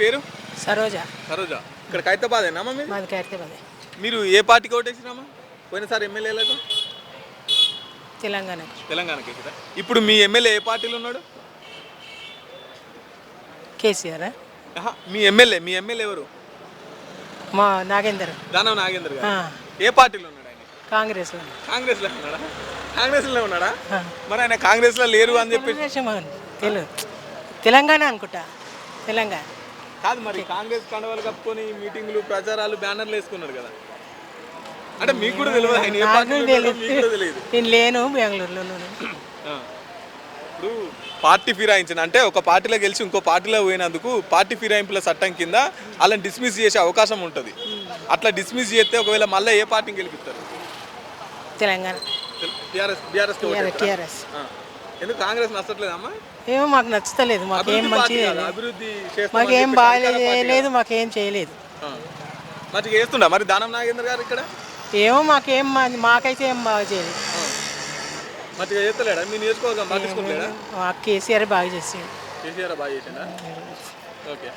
పేరు? సరోజ. సరోజా. ఇక్కడ ఖైరతాబాదేనా మీది? మాది ఖైరతాబాద్. మీరు ఏ పార్టీకి ఓటేసినామా పోయినసారి ఎమ్మెల్యేలకు? తెలంగాణ. తెలంగాణకి కదా. ఇప్పుడు మీ ఎమ్మెల్యే ఏ పార్టీలో ఉన్నాడు? కేసీఆర్. మీ ఎమ్మెల్యే ఎవరు? మా నాగేందర్. దానం నాగేందర్ గారు. ఏ పార్టీలో ఉన్నాడు ఆయన? కాంగ్రెస్లో. కాంగ్రెస్లో ఉన్నాడా? కాంగ్రెస్లో ఉన్నాడా? మరి ఆయన కాంగ్రెస్లో లేరు అని చెప్పి తెలంగాణ అనుకుంటా. తెలంగాణ కాదు, మరి కాంగ్రెస్ కండవాలు కప్పుకొని మీటింగ్లు ప్రచారాలు బ్యానర్లు వేసుకున్నాడు కదా. అంటే మీకు కూడా తెలియదు ఆయన ఏ పార్టీలో ఉన్నాడో మీకు కూడా తెలియదు. నేను లేను, బెంగళూరులో. ఇప్పుడు పార్టీ ఫిరాయించిన అంటే ఒక పార్టీలో గెలిచి ఇంకో పార్టీలో పోయినందుకు పార్టీ ఫిరాయింపుల చట్టం కింద వాళ్ళని డిస్మిస్ చేసే అవకాశం ఉంటుంది. అట్లా డిస్మిస్ చేస్తే ఒకవేళ మళ్ళీ ఏ పార్టీని గెలిపిస్తారు? తెలంగాణ. టీఆర్ఎస్. ఎందుకు కాంగ్రెస్ నచ్చట్లేదమ్మా? ఏమో మాకు నచ్చుతలేదు. మాకేం మంచి అభివృద్ధి మాకేం బాగాలేదు, మాకేం చేయలేదు. మంచిగా చేస్తుండా మరి దానం నాగేంద్ర గారు ఇక్కడ? ఏమో మాకైతే ఏం బాగా చేయలేదు. మంచిగా చేస్తలేడా? మీ నియోజకవర్గం పట్టించుకోలేడా? కేసీఆర్ బాగా చేసాడు. కేసీఆర్ బాగా చేసిండా? ఓకే.